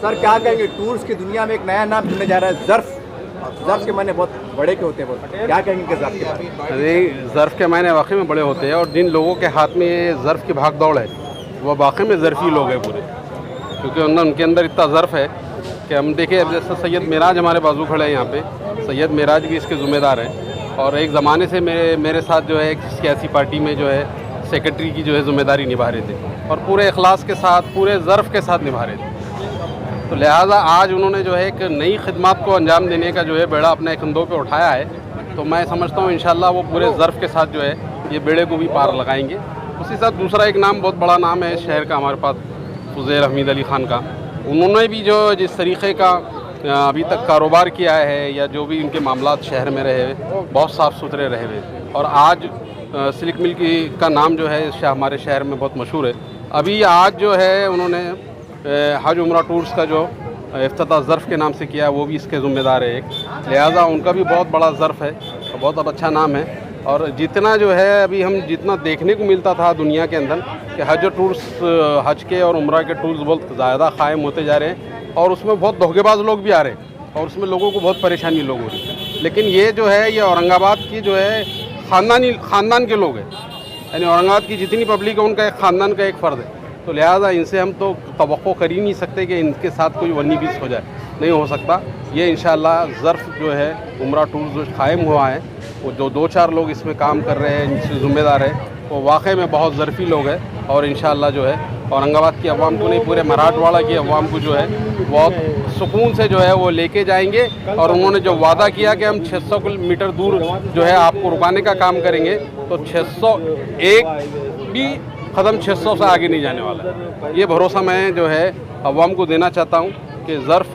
Sir क्या कहेंगे, tours की दुनिया में एक नया नाम जुड़ने जा रहा है, ज़र्फ़। ज़र्फ़ के मायने बहुत बड़े के होते हैं, बहुत क्या कहेंगे कि ज़र्फ़ के बारे में? अरे ज़र्फ़ के मायने वाकई में बड़े होते हैं, और जिन लोगों के हाथ में ये ज़र्फ़ की भाग दौड़ है वो वाकई में ज़र्फ़ी लोग हैं पूरे, क्योंकि उनके अंदर इतना ज़र्फ़ है कि हम देखें। अब जैसे सैयद मेराज हमारे बाजू खड़े हैं यहाँ पे, सैयद मेराज भी इसके ज़िम्मेदार हैं, और एक ज़माने से मेरे साथ जो है एक सियासी पार्टी में जो है सेक्रेटरी की जो है ज़िम्मेदारी निभा रहे थे, और पूरे इखलास के साथ पूरे ज़र्फ़ के साथ निभा रहे थे। तो लिहाजा आज उन्होंने जो है एक नई खिदमत को अंजाम देने का जो है बेड़ा अपने कंधों पे उठाया है, तो मैं समझता हूँ इंशाल्लाह वो पूरे ज़र्फ़ के साथ जो है ये बेड़े को भी पार लगाएंगे। उसी साथ दूसरा एक नाम, बहुत बड़ा नाम है शहर का हमारे पास, फुज़ैल हमीद अली ख़ान का। उन्होंने भी जो जिस तरीक़े का अभी तक कारोबार किया है या जो भी उनके मामलात शहर में रहे बहुत साफ़ सुथरे रहे हुए, और आज सिल्क मिल का नाम जो है हमारे शहर में बहुत मशहूर है। अभी आज जो है उन्होंने हज उम्रा टूर्स का जो इफ्तिताह ज़र्फ़ के नाम से किया, वो भी इसके ज़िम्मेदार है एक, लिहाजा उनका भी बहुत बड़ा ज़र्फ़ है, तो बहुत अच्छा नाम है। और जितना जो है अभी हम जितना देखने को मिलता था दुनिया के अंदर कि हज के और उम्रा के टूर्स बहुत ज़्यादा क़ायम होते जा रहे हैं, और उसमें बहुत धोखेबाज लोग भी आ रहे हैं, और उसमें लोगों को बहुत परेशानी लोग हो रही है। लेकिन ये जो है ये औरंगाबाद की जो है ख़ानदान के लोग हैं, यानी औरंगाबाद की जितनी पब्लिक है उनका एक ख़ानदान का एक फ़र्द है, तो लिहाजा इनसे हम तो तवक्को कर ही नहीं सकते कि इनके साथ कोई वन्नी बीस हो जाए, नहीं हो सकता। ये इंशाअल्लाह ज़र्फ़ जो है उम्रा टूर जो कायम हुआ है, वो जो 2-4 लोग इसमें काम कर रहे हैं, इनसे ज़िम्मेदार है, वो वाकई में बहुत ज़र्फ़ी लोग हैं, और इंशाअल्लाह जो है औरंगाबाद की अवाम को नहीं, पूरे मराठवाड़ा की अवाम को जो है बहुत सुकून से जो है वो लेके जाएंगे। और उन्होंने जो वादा किया कि हम 600 किलोमीटर दूर जो है आपको रुकाने का काम करेंगे, तो 601 भी क़दम 600 से आगे नहीं जाने वाला है। ये भरोसा मैं जो है अवाम को देना चाहता हूँ कि ज़र्फ़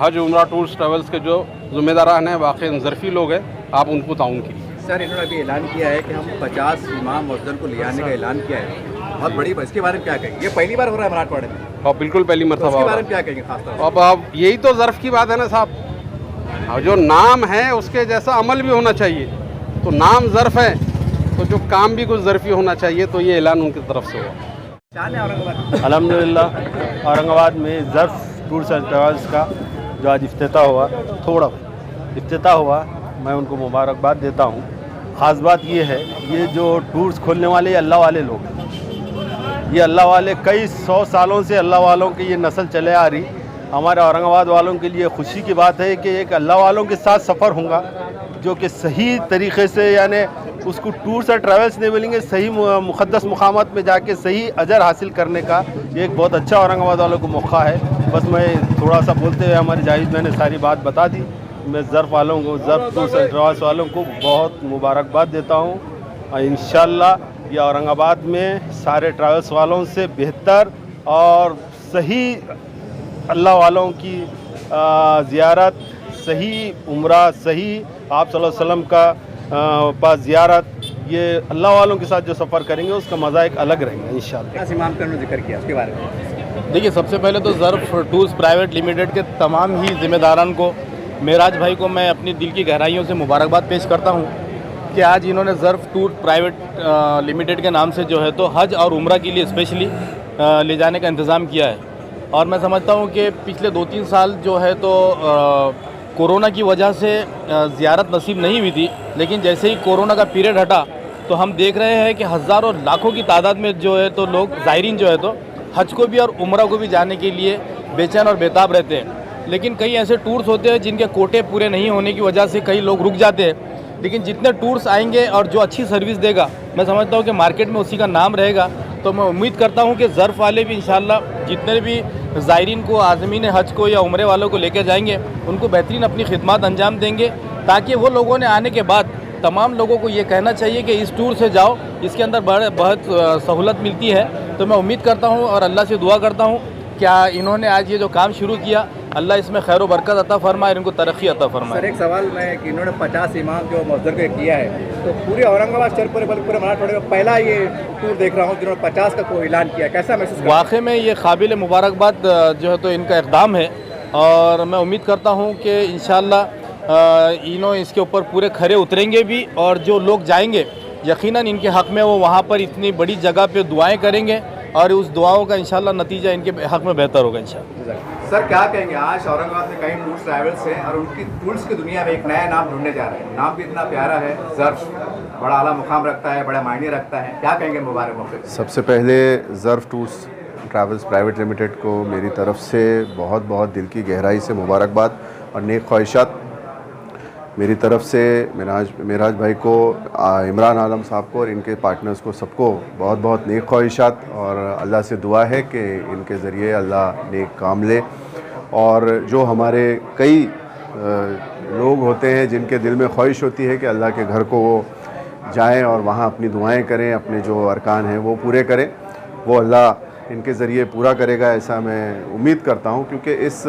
हज उम्रा टूर्स ट्रैवल्स के जो ज़िम्मेदारान हैं वाकई ज़र्फ़ी लोग हैं, आप उनको ताउन कीजिए। सर इन्होंने अभी ऐलान किया है कि हम 50 इमाम मुअज्जिन को ले आने का ऐलान किया है, बहुत बड़ी बात। इसके बारे में क्या कहेंगे? ये पहली बार हो रहा है मराठवाड़े में, और बिल्कुल पहली मरतबा। इसके बारे में क्या कहेंगे खास तौर अब यही तो ज़र्फ़ की बात है ना साहब, और जो नाम है उसके जैसा अमल भी होना चाहिए, तो नाम ज़र्फ़ है तो जो काम भी कुछ ज़र्फ़ी होना चाहिए, तो ये ऐलान उनकी तरफ से हुआ। औरंगाबाद? अल्हम्दुलिल्लाह औरंगाबाद में ज़र्फ़ टूर्स एंड ट्रैवल्स का जो आज इफ्तिताह हुआ, मैं उनको मुबारकबाद देता हूँ। ख़ास बात ये है, ये जो टूर्स खोलने वाले अल्लाह वाले लोग हैं, ये अल्लाह वाले कई 100 सालों से अल्लाह वालों की ये नस्ल चले आ रही। हमारे औरंगाबाद वालों के लिए खुशी की बात है कि एक अल्लाह वालों के साथ सफ़र होगा जो कि सही तरीक़े से, यानी उसको टूर्स और ट्रैवल्स नहीं बोलेंगे, सही मुक़द्दस मुक़ामात में जाके सही अजर हासिल करने का ये एक बहुत अच्छा औरंगाबाद वालों को मौका है। बस मैं थोड़ा सा बोलते हुए हमारी जाहिद मैंने सारी बात बता दी। मैं ज़र्फ़ वालों को, ज़र्फ़ टूर्स एंड ट्रैवल्स वालों को बहुत मुबारकबाद देता हूँ, और इंशाअल्लाह ये औरंगाबाद में सारे ट्रैवल्स वालों से बेहतर और सही अल्लाह वालों की ज़ियारत, सही उम्रा, सही आप सल्लल्लाहु अलैहि वसल्लम का पास ज़ियारत, ये अल्लाह वालों के साथ जो सफ़र करेंगे उसका मज़ा एक अलग रहेगा इंशाअल्लाह। क्या इमाम का उन्होंने जिक्र किया, उसके बारे में? देखिए, सबसे पहले तो ज़र्फ़ टूर्स प्राइवेट लिमिटेड के तमाम ही ज़िम्मेदारान को, मेराज भाई को मैं अपनी दिल की गहराइयों से मुबारकबाद पेश करता हूँ कि आज इन्होंने ज़र्फ़ टूर प्राइवेट लिमिटेड के नाम से जो है तो हज और उम्रा के लिए स्पेशली ले जाने का इंतज़ाम किया है। और मैं समझता हूँ कि पिछले 2-3 साल जो है तो कोरोना की वजह से ज़ियारत नसीब नहीं हुई थी, लेकिन जैसे ही कोरोना का पीरियड हटा तो हम देख रहे हैं कि हज़ारों लाखों की तादाद में जो है तो लोग ज़ायरीन जो है तो हज को भी और उम्रा को भी जाने के लिए बेचैन और बेताब रहते हैं। लेकिन कई ऐसे टूर्स होते हैं जिनके कोटे पूरे नहीं होने की वजह से कई लोग रुक जाते हैं, लेकिन जितने टूर्स आएंगे और जो अच्छी सर्विस देगा, मैं समझता हूँ कि मार्केट में उसी का नाम रहेगा। तो मैं उम्मीद करता हूँ कि ज़र्फ़ वाले भी इंशाल्लाह जितने भी ज़ायरीन को, आज़मीन हज को या उम्रे वालों को लेकर जाएंगे, उनको बेहतरीन अपनी खिदमत अंजाम देंगे, ताकि वो लोगों ने आने के बाद तमाम लोगों को ये कहना चाहिए कि इस टूर से जाओ, इसके अंदर बहुत सहूलत मिलती है। तो मैं उम्मीद करता हूँ और अल्लाह से दुआ करता हूँ क्या इन्होंने आज ये जो काम शुरू किया अल्लाह इसमें खैर बरकत अता फरमाए, इनको तरक्की अता सर फरमाए। एक सवाल मैं कि इन्होंने 50 इमाम जो मस्जिद के किया है, तो पूरे औरंगाबाद शहर पूरे मराठवाड़े में पहला ये टूर देख रहा हूँ जिन्होंने 50 का कोई ऐलान किया, कैसा महसूस कर रहे हैं? वाकई में ये काबिल मुबारकबाद जो है तो इनका इक़दाम है, और मैं उम्मीद करता हूँ कि इंशाअल्लाह इन्हों इसके ऊपर पूरे खरे उतरेंगे भी, और जो लोग जाएंगे यकीनन इनके हक़ में वो वहाँ पर इतनी बड़ी जगह पे दुआएं करेंगे, और उस दुआओं का इंशाअल्लाह नतीजा इनके हक़ में बेहतर होगा इंशाअल्लाह। सर क्या कहेंगे, आज औरंगाबाद में कई टूर्स ट्रैवल्स हैं और उनकी टूर्स की दुनिया में एक नया नाम ढूंढने जा रहे हैं, नाम भी इतना प्यारा है, ज़र्फ़, बड़ा आला मुकाम रखता है, बड़ा मायने रखता है, क्या कहेंगे मुबारक मौके पे? सबसे पहले ज़र्फ़ टूर्स ट्रैवल्स प्राइवेट लिमिटेड को मेरी तरफ से बहुत बहुत दिल की गहराई से मुबारकबाद और नेक ख्वाहिशात। मेरी तरफ से मेराज भाई को, इमरान आलम साहब को और इनके पार्टनर्स को सबको बहुत बहुत नेक ख्वाहिशात, और अल्लाह से दुआ है कि इनके ज़रिए अल्लाह नेक काम ले। और जो हमारे कई लोग होते हैं जिनके दिल में ख्वाहिश होती है कि अल्लाह के घर को वो जाएं और वहाँ अपनी दुआएं करें, अपने जो अरकान हैं वो पूरे करें, वो अल्लाह इनके ज़रिए पूरा करेगा, ऐसा मैं उम्मीद करता हूँ। क्योंकि इस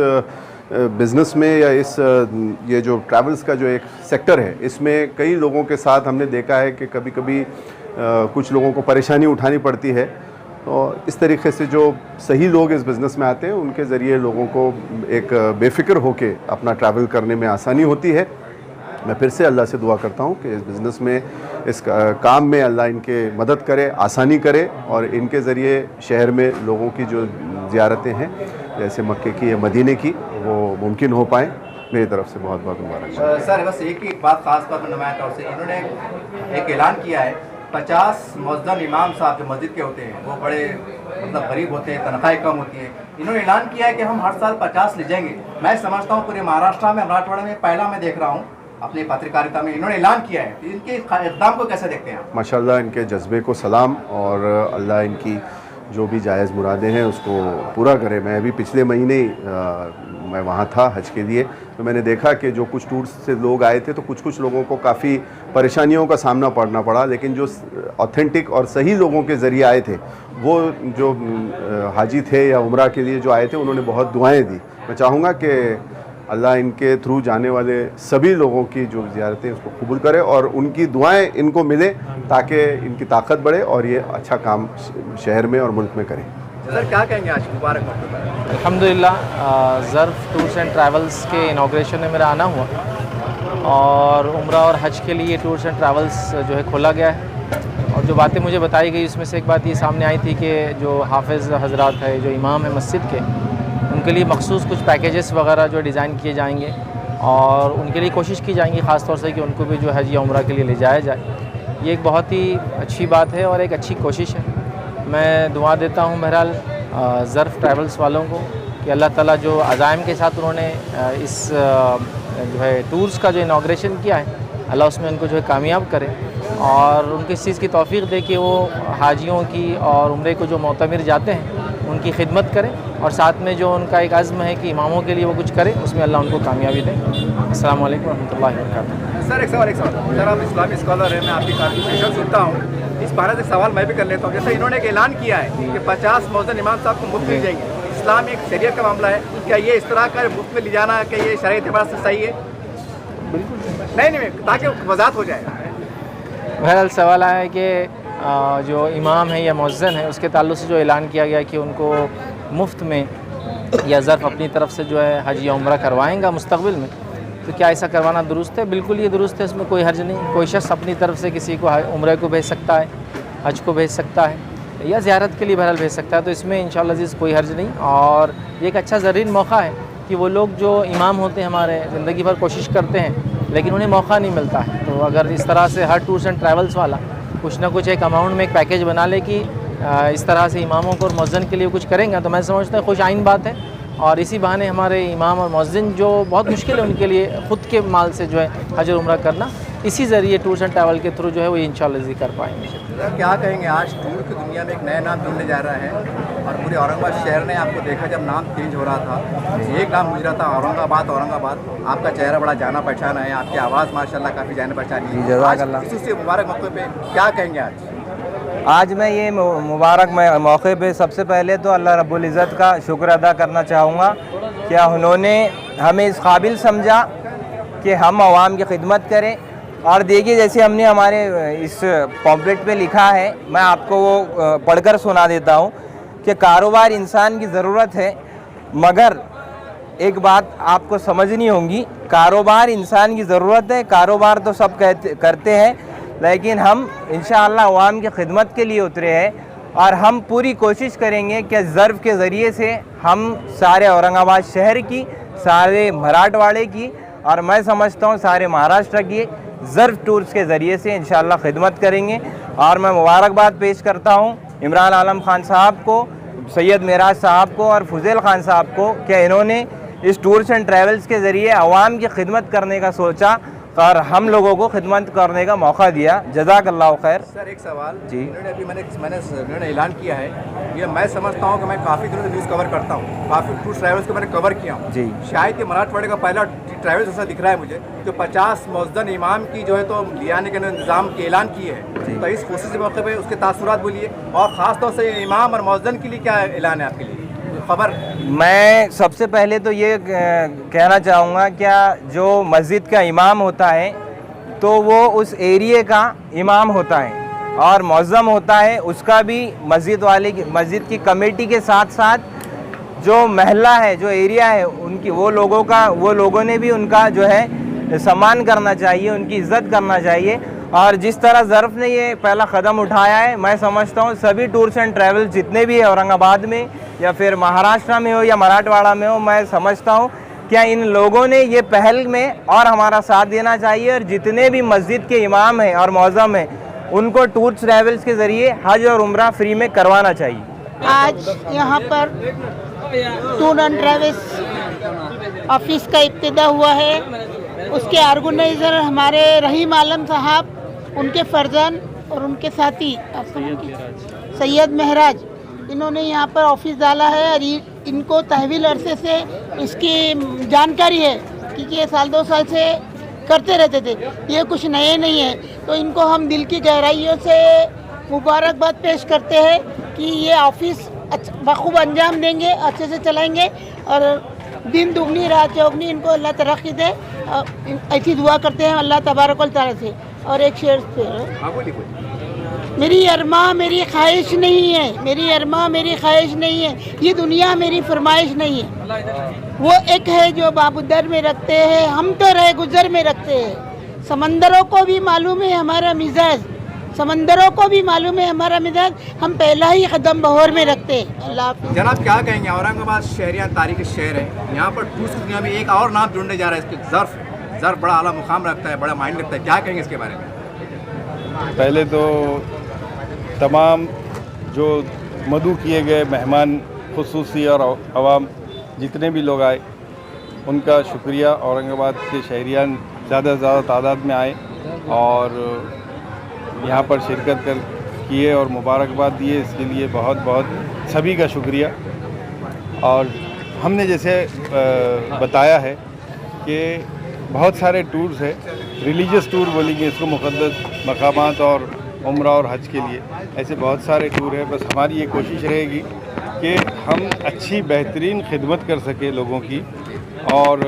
बिज़नेस में या ये जो ट्रैवल्स का जो एक सेक्टर है, इसमें कई लोगों के साथ हमने देखा है कि कभी कभी कुछ लोगों को परेशानी उठानी पड़ती है। तो इस तरीके से जो सही लोग इस बिज़नेस में आते हैं उनके ज़रिए लोगों को एक बेफ़िक्र होकर अपना ट्रैवल करने में आसानी होती है। मैं फिर से अल्लाह से दुआ करता हूँ कि इस बिज़नेस में, इस काम में अल्लाह इनके मदद करे, आसानी करे, और इनके ज़रिए शहर में लोगों की जो ज़ियारतें हैं जैसे मक्के की या मदीने की, वो मुमकिन हो पाएँ। मेरी तरफ से बहुत बहुत मुबारक। सर बस एक ही बात ख़ास तौर पर नुमाया तौर से इन्होंने एक ऐलान किया है, 50 मुअज्जिन इमाम साहब जो मस्जिद के होते हैं वो बड़े मतलब गरीब होते हैं, तनख्वाहें कम होती है, इन्होंने ऐलान किया है कि हम हर साल 50 ले जाएंगे। मैं समझता हूँ पूरे महाराष्ट्र में, मराठवाड़ा में पहला मैं देख रहा हूँ अपनी पत्रकारिता में इन्होंने ऐलान किया है। इनके इक़दाम को कैसे देखते हैं आप? माशाल्लाह इनके जज्बे को सलाम, और अल्लाह इनकी जो भी जायज़ मुरादें हैं उसको पूरा करे। मैं अभी पिछले महीने मैं वहाँ था हज के लिए, तो मैंने देखा कि जो कुछ टूर्स से लोग आए थे तो कुछ लोगों को काफ़ी परेशानियों का सामना करना पड़ा, लेकिन जो ऑथेंटिक और सही लोगों के ज़रिए आए थे, वो जो हाजी थे या उम्रा के लिए जो आए थे, उन्होंने बहुत दुआएं दी। मैं चाहूँगा कि अल्लाह इनके थ्रू जाने वाले सभी लोगों की जो ज़ियारतें उसको कबूल करे और उनकी दुआएं इनको मिले, ताकि इनकी ताकत बढ़े और ये अच्छा काम शहर में और मुल्क में करें। सर क्या कहेंगे आज मुबारक मौके पर? अल्हम्दुलिल्लाह ज़र्फ़ टूर्स एंड ट्रैवल्स के इनाग्रेशन में मेरा आना हुआ, और उम्रा और हज के लिए टूर्स एंड ट्रैवल्स जो है खोला गया है। और जो बातें मुझे बताई गई उसमें से एक बात ये सामने आई थी कि जो हाफ़िज़ हज़रात है, जो इमाम है मस्जिद के, उनके लिए मखसूस कुछ पैकेजेस वगैरह जो डिज़ाइन किए जाएंगे, और उनके लिए कोशिश की जाएंगी ख़ास तौर से कि उनको भी जो हज या उम्रा के लिए ले जाया जाए। ये एक बहुत ही अच्छी बात है और एक अच्छी कोशिश है। मैं दुआ देता हूँ बहरहाल ज़र्फ़ ट्रैवल्स वालों को कि अल्लाह ताला जो अज़ाइम के साथ उन्होंने इस जो है टूर्स का जो इनाग्रेशन किया है, अल्लाह उसमें उनको जो है कामयाब करे, और उनको इस चीज़ की तौफ़ीक़ दे कि वो हाजियों की और उम्रे को जो मोतमिर जाते हैं उनकी खिदमत करें, और साथ में जो उनका एक अज़्म है कि इमामों के लिए वो कुछ करें, उसमें अल्लाह उनको कामयाबी दे। अस्सलाम वालेकुम रहमतुल्लाहि व बरकातुहू। सर एक सवाल सर आप इस्लामी स्कॉलर हैं, मैं आपकी काफ़ी सेशन सुनता हूँ, इस बारे से सवाल मैं भी कर लेता हूँ। जैसे इन्होंने एक ऐलान किया है कि 50 मुअज्जिन इमाम साहब को मुफ्त मिल जाएंगे, इस्लाम एक शरीयत का मामला है, क्या ये इस तरह का मुफ्त में ले जाना कि ये शरीयत एतबार से सही है? बिल्कुल नहीं, ताकि वज़ाहत हो जाए। बहरहाल सवाल आया है कि जो इमाम है या मुअज्जिन है, उसके ताल्लुक़ से जो ऐलान किया गया कि उनको मुफ्त में या ज़र्फ़ अपनी तरफ से जो है हज या उम्रा करवाएंगा मुस्तक़बिल में, तो क्या ऐसा करवाना दुरुस्त है? बिल्कुल ये दुरुस्त है, इसमें कोई हर्ज नहीं। कोई शख्स अपनी तरफ से किसी को उम्रे को भेज सकता है, हज को भेज सकता है, या ज़ियारत के लिए बहरहाल भेज सकता है, तो इसमें इंशाअल्लाह अज़ीज़ कोई हर्ज नहीं। और ये एक अच्छा ज़रीन मौका है कि वो लोग जो इमाम होते हैं हमारे, ज़िंदगी भर कोशिश करते हैं लेकिन उन्हें मौका नहीं मिलता है, तो अगर इस तरह से हर टूर्स एंड ट्रैवल्स वाला कुछ ना कुछ एक अमाउंट में एक पैकेज बना ले कि इस तरह से इमामों को और मुअज्जिन के लिए कुछ करेंगे, तो मैं समझता हूँ खुश आइन बात है। और इसी बहाने हमारे इमाम और मुअज्जिन जो बहुत मुश्किल है उनके लिए ख़ुद के माल से जो है हज और उम्रा करना, इसी ज़रिए टूर्स एंड ट्रैवल के थ्रू जो है वो इंशाअल्लाह कर पाएंगे। सर क्या कहेंगे, आज टूर की दुनिया में एक नया नाम जुड़ने जा रहा है, और पूरे औरंगाबाद शहर ने आपको देखा जब नाम चेंज हो रहा था, एक नाम गुजरा था औरंगाबाद। आपका चेहरा बड़ा जाना पहचाना है, आपकी आवाज़ माशाल्लाह काफ़ी जाना पहचानी है। इससे मुबारक मौके पे क्या कहेंगे आज मैं ये मुबारक मौके पे सबसे पहले तो अल्लाह रब्बुल इज़्ज़त का शुक्र अदा करना चाहूँगा क्या उन्होंने हमें इस काबिल समझा कि हम आवाम की खिदमत करें। और देखिए, जैसे हमने हमारे इस पॉम्पलेट पे लिखा है, मैं आपको वो पढ़कर सुना देता हूँ कि कारोबार इंसान की ज़रूरत है, मगर एक बात आपको समझनी होगी, कारोबार इंसान की ज़रूरत है, कारोबार तो सब करते हैं, लेकिन हम इंशाअल्लाह अवाम की खिदमत के लिए उतरे हैं और हम पूरी कोशिश करेंगे कि ज़र्फ़ के ज़रिए से हम सारे औरंगाबाद शहर की, सारे मराठवाड़े की और मैं समझता हूँ सारे महाराष्ट्र की ज़र्फ़ टूर्स के ज़रिए से इंशाअल्लाह खिदमत करेंगे। और मैं मुबारकबाद पेश करता हूँ इमरान आलम ख़ान साहब को, सैयद मेराज साहब को और फुज़ैल ख़ान साहब को कि इन्होंने इस टूर्स एंड ट्रैवल्स के ज़रिए आवाम की खिदमत करने का सोचा और हम लोगों को खिदमत करने का मौका दिया। जज़ाकल्लाहु खैर। सर एक सवाल जी। इन्होंने अभी मैंने ऐलान किया है, ये मैं समझता हूँ कि मैं काफ़ी दिनों से न्यूज़ कवर करता हूँ, काफ़ी टूर ट्रैवल्स को मैंने कवर किया हूँ जी। शायद ये मराठवाड़े का पहला ट्रैवल्स ऐसा दिख रहा है मुझे जो 50 मौजूदा इमाम की जो है तो ले आने के इंतज़ाम की ऐलान किए है। तो इस खुशी मौके पर उसके तासुरात बोलिए और ख़ास तौर से इमाम और मौजूदन के लिए क्या ऐलान है आपके लिए खबर? मैं सबसे पहले तो ये कहना चाहूँगा, क्या जो मस्जिद का इमाम होता है तो वो उस एरिए का इमाम होता है और मौज़म होता है, उसका भी मस्जिद की कमेटी के साथ साथ जो महल्ला है, जो एरिया है, उनकी वो लोगों ने भी उनका जो है सम्मान करना चाहिए, उनकी इज़्ज़त करना चाहिए। और जिस तरह ज़र्फ़ ने ये पहला कदम उठाया है, मैं समझता हूँ सभी टूर्स एंड ट्रैवल्स जितने भी है औरंगाबाद में या फिर महाराष्ट्र में हो या मराठवाड़ा में हो, मैं समझता हूँ क्या इन लोगों ने ये पहल में और हमारा साथ देना चाहिए और जितने भी मस्जिद के इमाम हैं और मौज़म हैं उनको टूर्स ट्रैवल्स के ज़रिए हज और उम्रा फ्री में करवाना चाहिए। आज यहाँ पर टूर एंड ट्रैवल्स ऑफिस का इब्तिदा हुआ है। उसके ऑर्गेनाइज़र हमारे रहीम आलम साहब, उनके फर्जन और उनके साथी सैयद महराज, इन्होंने यहाँ पर ऑफिस डाला है और इनको तहवील अरसे से इसकी जानकारी है क्योंकि ये साल 2 साल से करते रहते थे, ये कुछ नए नहीं है। तो इनको हम दिल की गहराइयों से मुबारकबाद पेश करते हैं कि ये ऑफिस बखूब अंजाम देंगे, अच्छे से चलाएंगे और दिन दुगनी रात चौगनी इनको अल्लाह तरक्की दे, ऐसी दुआ करते हैं अल्लाह तबारक व तआला से। और एक शेर पे मेरी अरमा मेरी ख्वाहिश नहीं है, मेरी अरमा मेरी ख्वाहिश नहीं है, ये दुनिया मेरी फरमाइश नहीं है। वो एक है जो बाबुदर में रखते हैं, हम तो रहे गुजर में रखते हैं। समंदरों को भी मालूम है हमारा मिजाज, समंदरों को भी मालूम है हमारा मिजाज, हम पहला ही कदम बहर में रखते हैं। अल्लाह। जनाब क्या कहेंगे, औरंगाबाद शहरियाँ तारीखी शहर है, यहाँ पर टूरिस्ट दुनिया में एक और नाम जुड़ने जा रहा है, इसके ज़र्फ़ बड़ा आला मुकाम रखता है, बड़ा मायने रखता है, क्या कहेंगे इसके बारे में? पहले तो तमाम जो मदऊ किए गए मेहमान खुसूसी और अवाम जितने भी लोग आए उनका शुक्रिया। औरंगाबाद के शहरियान ज़्यादा से ज़्यादा तादाद में आए और यहाँ पर शिरकत किए और मुबारकबाद दिए, इसके लिए बहुत बहुत सभी का शुक्रिया। और हमने जैसे बताया है कि बहुत सारे टूर्स हैं, रिलीजियस टूर बोलेंगे इसको, मुक़द्दस मकामात और उम्रा और हज के लिए, ऐसे बहुत सारे टूर हैं। बस हमारी ये कोशिश रहेगी कि हम अच्छी बेहतरीन खिदमत कर सकें लोगों की और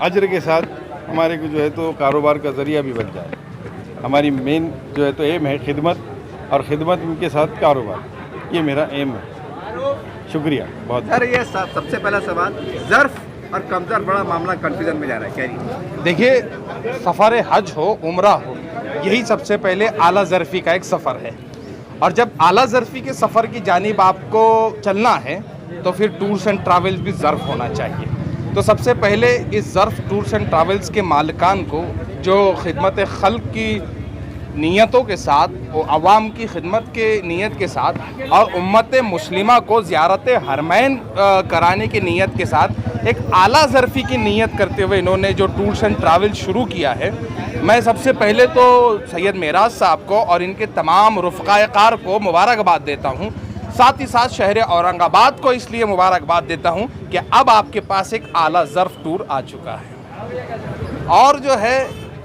अजर के साथ हमारे को जो है तो कारोबार का ज़रिया भी बन जाए। हमारी मेन जो है तो एम है खिदमत और ख़िदमत के साथ कारोबार, ये मेरा एम है। शुक्रिया बहुत। सर ये सबसे पहला सवाल, ज़र्फ़ और कमज़र बड़ा मामला कन्फ्यूजन में जा रहा है, क्या जी? देखिए, सफ़र हज हो उम्रा हो, यही सबसे पहले आला ज़र्फ़ी का एक सफ़र है और जब आला ज़र्फ़ी के सफ़र की जानिब आपको चलना है तो फिर टूर्स एंड ट्रैवल्स भी ज़र्फ़ होना चाहिए। तो सबसे पहले इस ज़र्फ़ टूर्स एंड ट्रैवल्स के मालिकान को जो खिदमत खल्क़ की नीयतों के साथ और आवाम की खिदमत के नीयत के साथ और उम्मत मुस्लिमा को ज़ियारत हरमैन कराने की नीयत के साथ एक आला ज़र्फ़ी की नीयत करते हुए इन्होंने जो टूर्स एंड ट्रैवल शुरू किया है, मैं सबसे पहले तो सैयद मेराज साहब को और इनके तमाम रुफ़क़ाए कार को मुबारकबाद देता हूँ। साथ ही साथ शहर औरंगाबाद को इसलिए मुबारकबाद देता हूँ कि अब आपके पास एक आला ज़र्फ़ टूर आ चुका है और जो है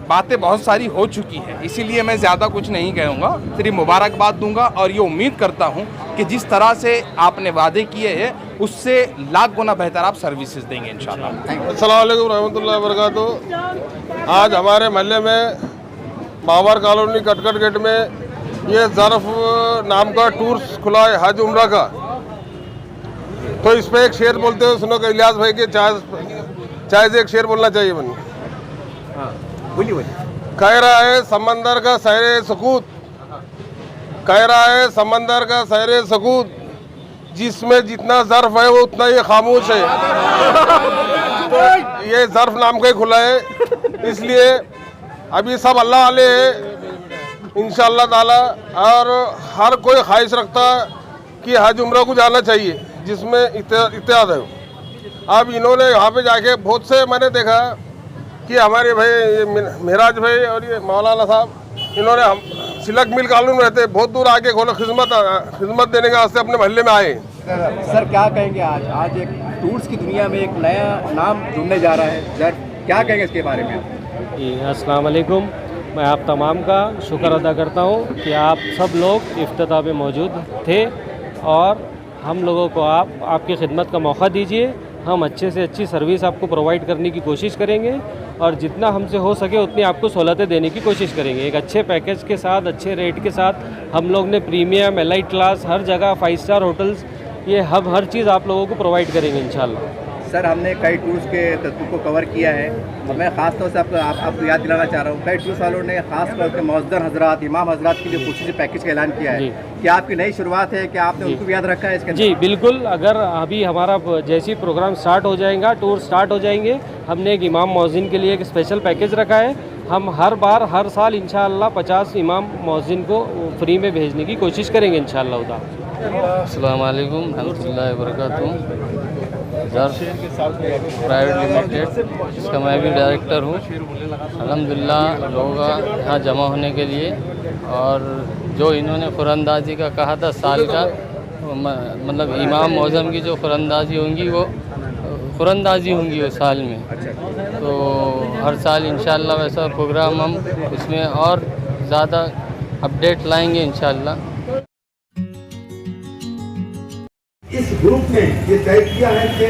बातें बहुत सारी हो चुकी हैं, इसीलिए मैं ज़्यादा कुछ नहीं कहूँगा, सिर्फ मुबारकबाद दूंगा और ये उम्मीद करता हूँ कि जिस तरह से आपने वादे किए हैं उससे लाख गुना बेहतर आप सर्विसेज देंगे इंशाल्लाह। अस्सलाम वालेकुम रहमतुल्लाहि व बरकातहू। आज हमारे महल्ले में बाबर कॉलोनी कटकट गेट में ये ज़र्फ नाम का टूर्स खुला है हज उम्रा का। तो इस पे एक शेर बोलते हुए सुनो कि इलियास भाई के चाय से एक शेर बोलना चाहिए बनी। बोलिए। कह रहा है समंदर का सहरे सकूत, कह रहा है समंदर का सहरे सकूत, जिसमें जितना ज़र्फ है वो उतना ही खामोश है। तो ये ज़र्फ नाम का ही खुला है, इसलिए अभी सब अल्लाह वाले हैं इंशाअल्लाह ताला, और हर कोई ख्वाहिश रखता कि हज उम्रा को जाना चाहिए जिसमें इत्याद है। अब इन्होंने यहाँ पे जाके बहुत से मैंने देखा कि हमारे भाई मेराज भाई और ये मौलाना साहब, इन्होंने हम सिलक मिल कॉलोनी में रहते, बहुत दूर आके खोलो खिदमत देने के वास्ते अपने महल्ले में आए। सर क्या कहेंगे आज एक टूर्स की दुनिया में एक नया नाम जुड़ने जा रहा है, सर क्या कहेंगे इसके बारे में? अस्सलाम वालेकुम। मैं आप तमाम का शुक्र अदा करता हूँ कि आप सब लोग इफ्तिताह में मौजूद थे और हम लोगों को आपकी खिदमत का मौका दीजिए। हम अच्छे से अच्छी सर्विस आपको प्रोवाइड करने की कोशिश करेंगे और जितना हमसे हो सके उतनी आपको सहूलतें देने की कोशिश करेंगे। एक अच्छे पैकेज के साथ, अच्छे रेट के साथ हम लोग ने प्रीमियम, एलाइट क्लास, हर जगह 5 स्टार होटल्स, ये हर चीज़ आप लोगों को प्रोवाइड करेंगे इंशाल्लाह। सर हमने कई टूर्स के तत्व को कवर किया है और मैं ख़ास तौर से आपको याद दिलाना चाह रहा हूँ, कई टूर्स वालों ने खास तौर पर मौजूद हजरात, इमाम हजरात के लिए खुशी से पैकेज का ऐलान किया है। क्या आपकी नई शुरुआत है, क्या आपने उनको भी याद रखा है इसके? जी बिल्कुल। अगर अभी हमारा जैसी प्रोग्राम स्टार्ट हो जाएगा, टूर स्टार्ट हो जाएंगे, हमने एक इमाम मौज़िन के लिए एक स्पेशल पैकेज रखा है। हम हर साल इंशाअल्लाह 50 इमाम मौज़िन को फ्री में भेजने की कोशिश करेंगे इंशाअल्लाह। अस्सलाम वालेकुम रहमतुल्लाहि व बरकातहू। ज़र्फ प्राइवेट लिमिटेड, इसका मैं भी डायरेक्टर हूँ। अल्हम्दुलिल्लाह लोगों का यहाँ जमा होने के लिए, और जो इन्होंने खुरंदाजी का कहा था साल का, मतलब इमाम मौज़म की जो खुरंदाजी होंगी वो खुरंदाजी होंगी वो साल में, तो हर साल इंशाअल्लाह वैसा प्रोग्राम हम उसमें और ज़्यादा अपडेट लाएंगे इंशाअल्लाह। इस ग्रुप ने ये तय किया है कि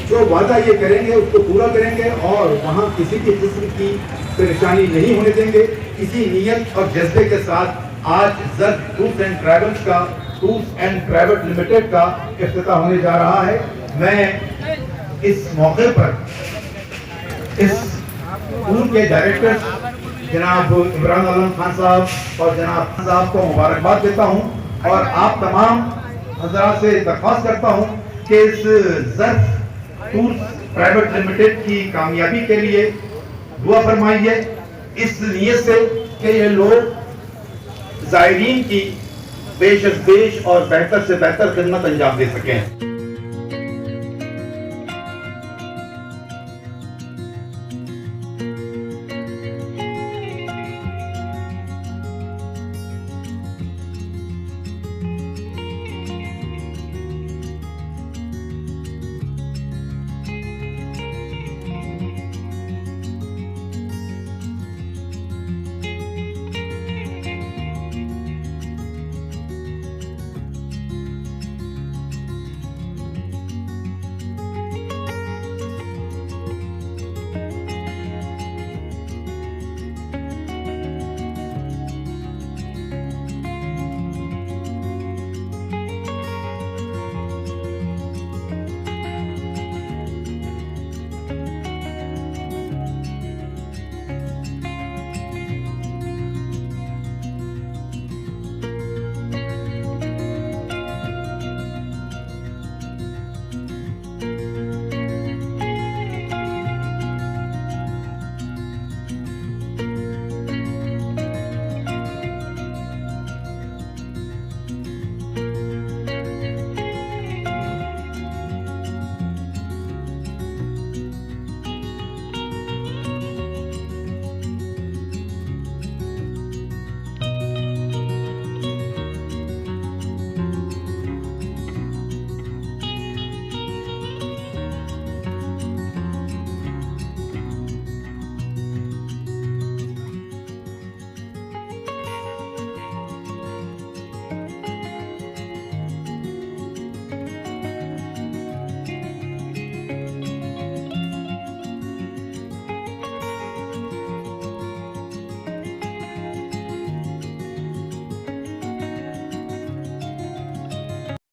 जो वादा ये करेंगे उसको पूरा करेंगे और वहाँ किसी भी किस्म की परेशानी नहीं होने देंगे। इसी नियत और जज्बे के साथ आज ज़र्फ टूर्स एंड ट्रैवल्स का, टूर्स एंड प्राइवेट लिमिटेड का इफ्तिताह होने जा रहा है। मैं इस मौके पर इस टूर के डायरेक्टर जनाब इमरान आलम खान साहब और जनाब खान साहब को मुबारकबाद देता हूँ और आप तमाम हज़रात से दरख्वास्त करता हूँ कि इस ज़र्फ टूर्स प्राइवेट लिमिटेड की कामयाबी के लिए दुआ फरमाइए, इस नीयत से कि ये लोग ज़ायरीन की बेश और बेहतर से बेहतर खिदमत अंजाम दे सकें।